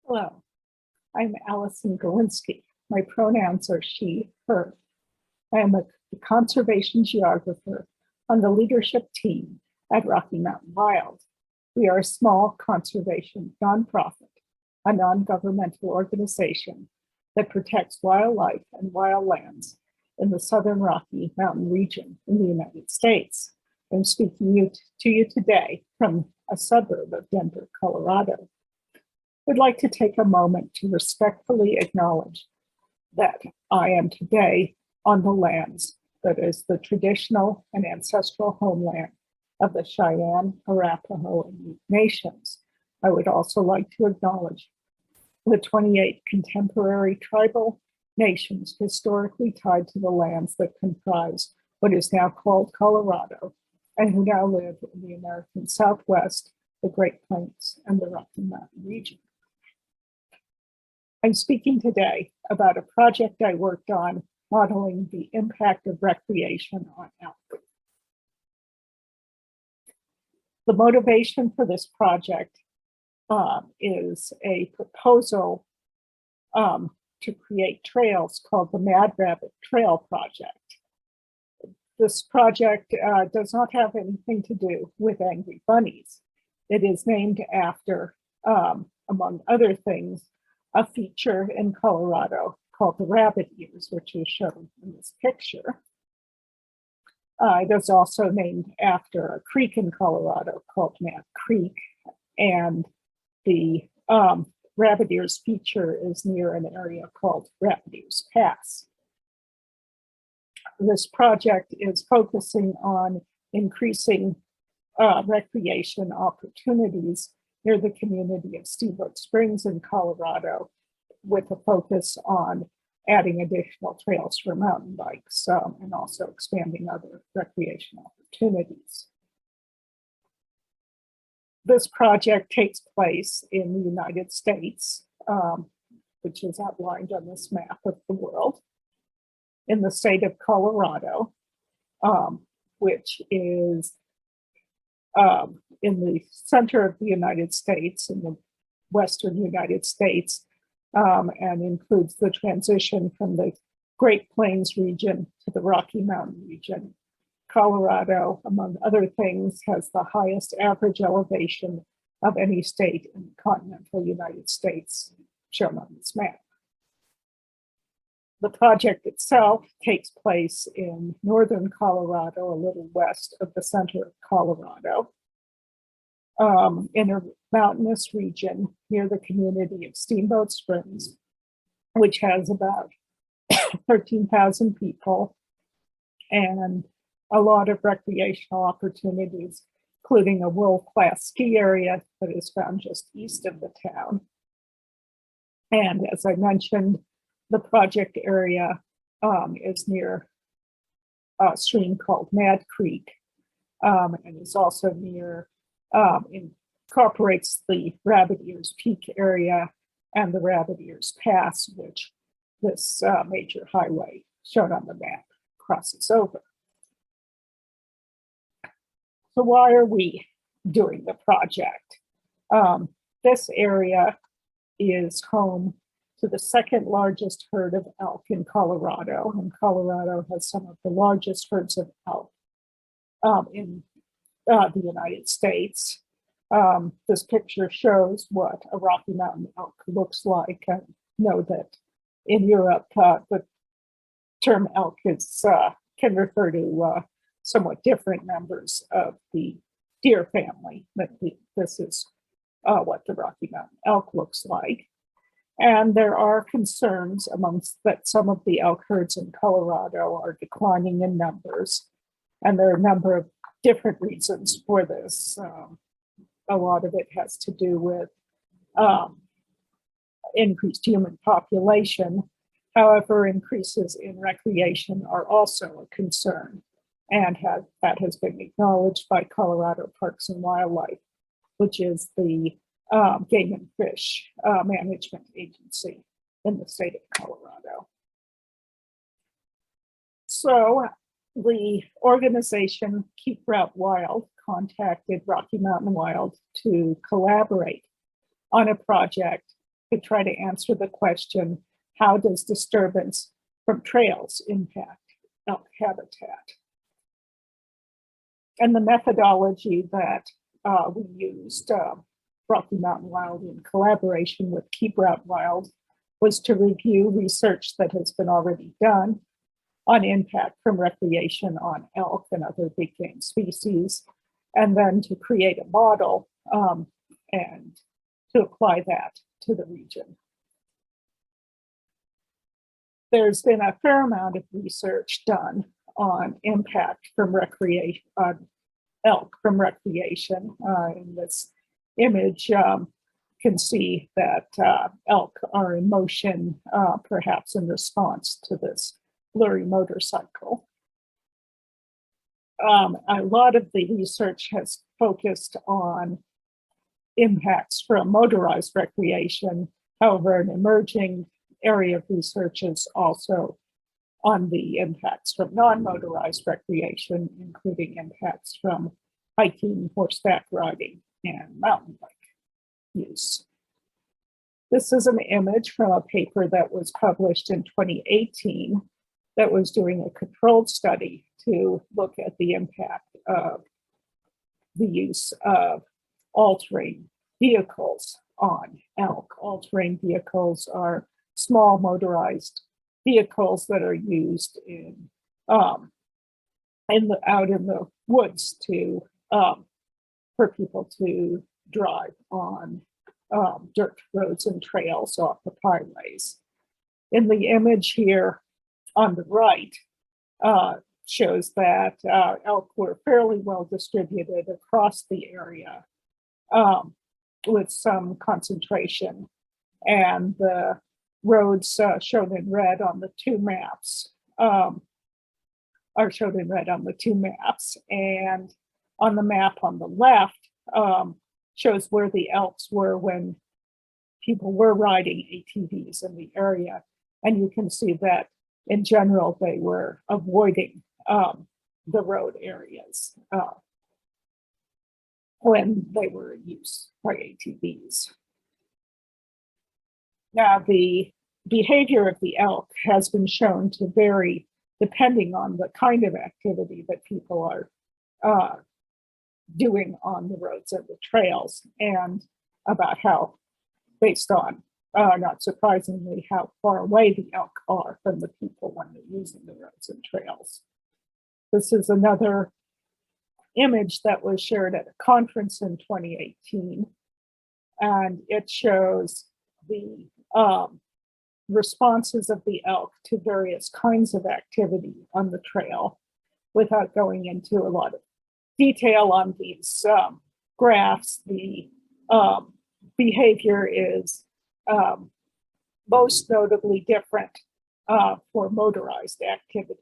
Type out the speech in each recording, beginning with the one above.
Hello, I'm Alison. My pronouns are she, her. I am a conservation geographer on the leadership team at Rocky Mountain Wild. We are a small conservation nonprofit, a non-governmental organization that protects wildlife and wildlands in the southern Rocky Mountain region in the United States. I'm speaking to you today from a suburb of Denver, Colorado. I'd like to take a moment to respectfully acknowledge that I am today on the lands that is the traditional and ancestral homeland of the Cheyenne, Arapaho, and Ute nations. I would also like to acknowledge the 28 contemporary tribal nations historically tied to the lands that comprise what is now called Colorado, and who now live in the American Southwest, the Great Plains, and the Rocky Mountain region. I'm speaking today about a project I worked on modeling the impact of recreation on elk. The motivation for this project is a proposal to create trails called the Mad Rabbit Trail Project. This project does not have anything to do with angry bunnies. It is named after, among other things, a feature in Colorado called the rabbit ears, which is shown in this picture. It is also named after a creek in Colorado called Mad Creek, and the rabbit ears feature is near an area called Rabbit Ears Pass. This project is focusing on increasing recreation opportunities near the community of Steamboat Springs in Colorado, with a focus on adding additional trails for mountain bikes and also expanding other recreation opportunities. This project takes place in the United States, which is outlined on this map of the world, in the state of Colorado, which is in the center of the United States, in the western United States, and includes the transition from the Great Plains region to the Rocky Mountain region. Colorado, among other things, has the highest average elevation of any state in the continental United States, shown on this map. The project itself takes place in northern Colorado, a little west of the center of Colorado, in a mountainous region near the community of Steamboat Springs, which has about 13,000 people and a lot of recreational opportunities, including a world-class ski area that is found just east of the town. And as I mentioned, the project area is near a stream called Mad Creek, and is also near, incorporates the Rabbit Ears Peak area and the Rabbit Ears Pass, which this major highway shown on the map crosses over. So why are we doing the project? This area is home to the second largest herd of elk in Colorado, and Colorado has some of the largest herds of elk in the United States. This picture shows what a Rocky Mountain elk looks like. I know that in Europe, the term elk is, can refer to somewhat different members of the deer family, but this is what the Rocky Mountain elk looks like. And there are concerns amongst that some of the elk herds in Colorado are declining in numbers. And there are a number of different reasons for this. A lot of it has to do with increased human population. However, increases in recreation are also a concern, and that has been acknowledged by Colorado Parks and Wildlife, which is the game and fish management agency in the state of Colorado. So the organization Keep Routt Wild contacted Rocky Mountain Wild to collaborate on a project to try to answer the question, how does disturbance from trails impact elk habitat? And the methodology that we used, Rocky Mountain Wild in collaboration with Keep Routt Wild, was to review research that has been already done on impact from recreation on elk and other big game species, and then to create a model and to apply that to the region. There's been a fair amount of research done on impact from recreation, elk from recreation. In this image, can see that elk are in motion, perhaps in response to this blurry motorcycle. A lot of the research has focused on impacts from motorized recreation. However, an emerging area of research is also on the impacts from non-motorized recreation, including impacts from hiking, horseback riding, and mountain bike use. This is an image from a paper that was published in 2018 that was doing a controlled study to look at the impact of the use of all-terrain vehicles on elk. All-terrain vehicles are small motorized vehicles that are used in out in the woods to for people to drive on dirt roads and trails off the highways. In the image here on the right shows that elk were fairly well distributed across the area with some concentration, and the roads shown in red on the two maps are shown in red on the two maps, and on the map on the left shows where the elks were when people were riding ATVs in the area, and you can see that in general they were avoiding the road areas when they were in use by ATVs. Now, the behavior of the elk has been shown to vary depending on the kind of activity that people are doing on the roads and the trails, and about how, based on, not surprisingly, how far away the elk are from the people when they're using the roads and trails. This is another image that was shared at a conference in 2018, and it shows the responses of the elk to various kinds of activity on the trail. Without going into a lot of detail on these graphs, the behavior is most notably different for motorized activities.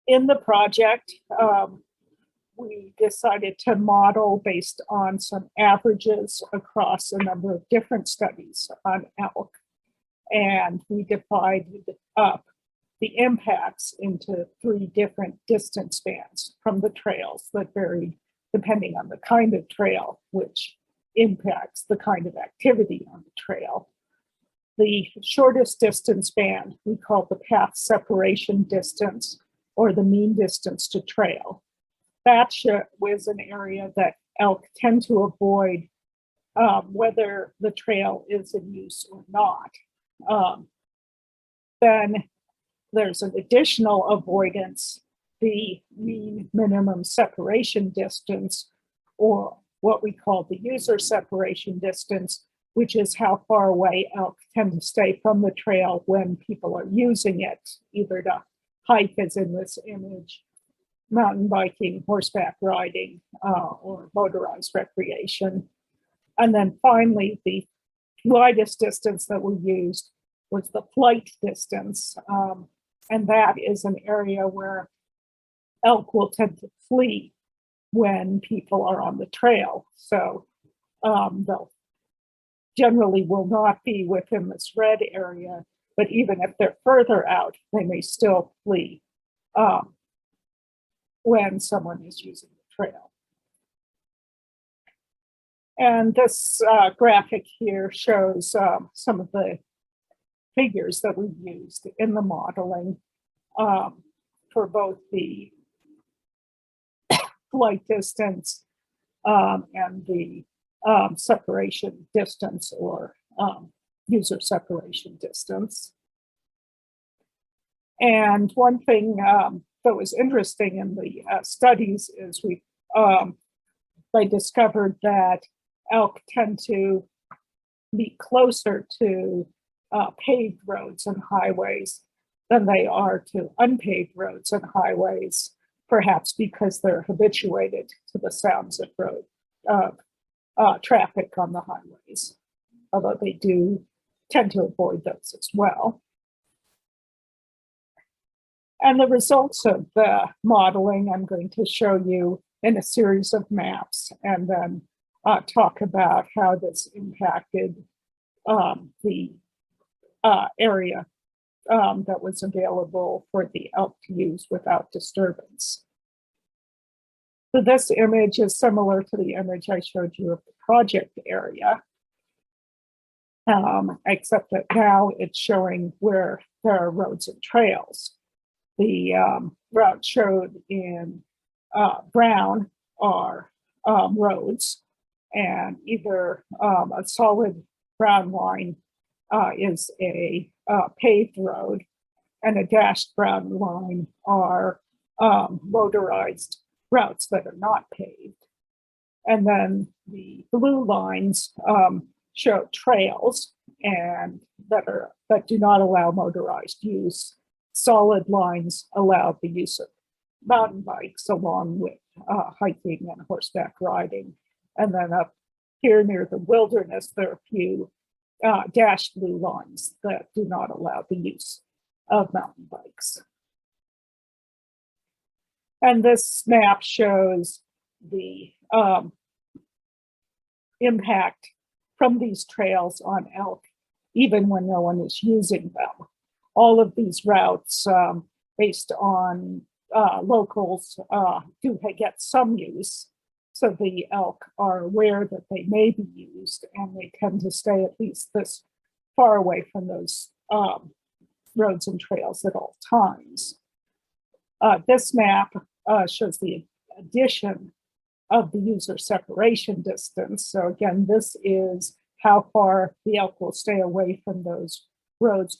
In the project, we decided to model based on some averages across a number of different studies on elk. And we divided up the impacts into 3 different distance bands from the trails that varied depending on the kind of trail, which impacts the kind of activity on the trail. The shortest distance band we call the path separation distance, or the mean distance to trail. That was an area that elk tend to avoid whether the trail is in use or not. Then there's an additional avoidance, the mean minimum separation distance, or what we call the user separation distance, which is how far away elk tend to stay from the trail when people are using it, either to hike, as in this image, mountain biking, horseback riding, or motorized recreation. And then finally, the widest distance that we used was the flight distance. And that is an area where elk will tend to flee when people are on the trail. So they'll generally will not be within this red area, but even if they're further out, they may still flee when someone is using the trail. And this graphic here shows some of the figures that we used in the modeling for both the flight distance and the separation distance, or user separation distance. And one thing that was interesting in the studies is they discovered that elk tend to be closer to paved roads and highways than they are to unpaved roads and highways, perhaps because they're habituated to the sounds of road traffic on the highways, although they do tend to avoid those as well. And the results of the modeling I'm going to show you in a series of maps, and then talk about how this impacted the area that was available for the elk to use without disturbance. So this image is similar to the image I showed you of the project area, except that now it's showing where there are roads and trails. The route showed in brown are roads, and either a solid brown line is a paved road, and a dashed brown line are motorized routes that are not paved. And then the blue lines show trails and that do not allow motorized use. Solid lines allow the use of mountain bikes along with hiking and horseback riding. And then up here near the wilderness, there are a few dashed blue lines that do not allow the use of mountain bikes. And this map shows the impact from these trails on elk, even when no one is using them. All of these routes, based on locals, do get some use. So the elk are aware that they may be used, and they tend to stay at least this far away from those roads and trails at all times. This map shows the addition of the user separation distance. So again, this is how far the elk will stay away from those roads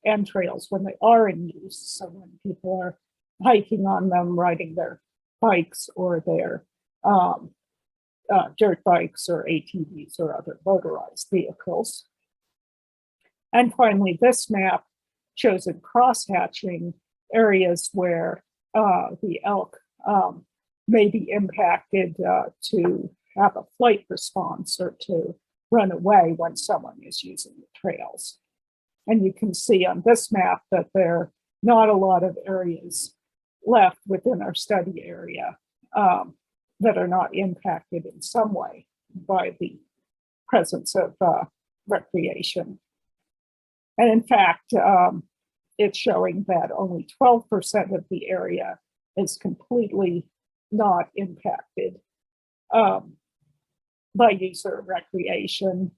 and trails when they are in use. So when people are hiking on them, riding their bikes or their dirt bikes or ATVs or other motorized vehicles. And finally, this map shows in crosshatching areas where the elk may be impacted to have a flight response or to run away when someone is using the trails. And you can see on this map that there are not a lot of areas left within our study area that are not impacted in some way by the presence of recreation. And in fact, it's showing that only 12% of the area is completely not impacted by user recreation.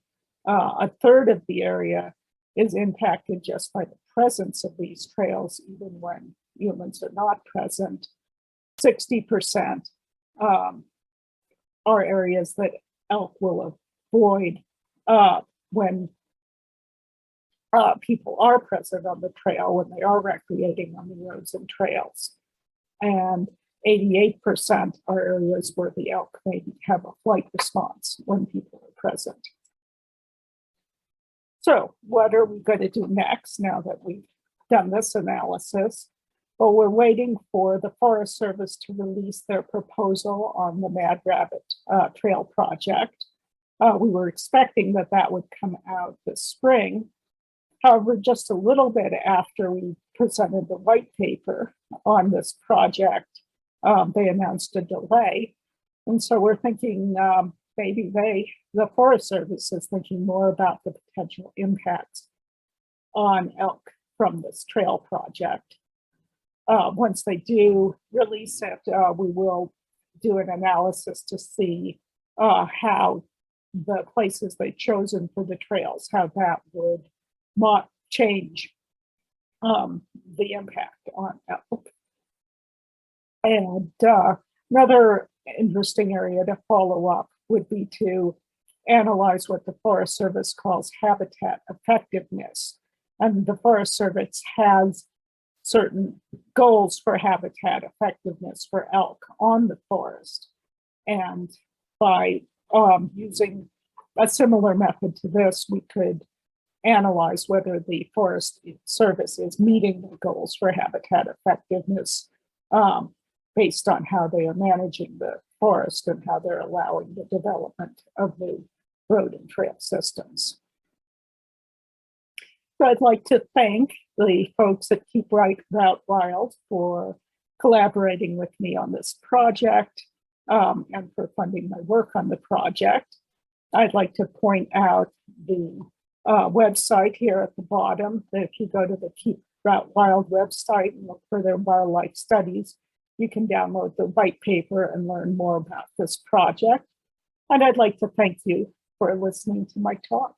A third of the area is impacted just by the presence of these trails, even when humans are not present. 60% are areas that elk will avoid when people are present on the trail, when they are recreating on the roads and trails. And 88% are areas where the elk may have a flight response when people are present. So what are we going to do next now that we've done this analysis? Well, we're waiting for the Forest Service to release their proposal on the Mad Rabbit Trail project. We were expecting that that would come out this spring. However, just a little bit after we presented the white paper on this project, they announced a delay. And so we're thinking maybe the Forest Service is thinking more about the potential impacts on elk from this trail project. Once they do release it, we will do an analysis to see how the places they've chosen for the trails, how that would not change the impact on elk. And another interesting area to follow up would be to analyze what the Forest Service calls habitat effectiveness. And the Forest Service has certain goals for habitat effectiveness for elk on the forest. And by using a similar method to this, we could analyze whether the Forest Service is meeting the goals for habitat effectiveness based on how they are managing the forest and how they're allowing the development of the road and trail systems. So I'd like to thank the folks at Keep Routt Wild for collaborating with me on this project and for funding my work on the project. I'd like to point out the website here at the bottom, that if you go to the Keep Routt Wild website and look for their wildlife studies, you can download the white paper and learn more about this project. And I'd like to thank you for listening to my talk.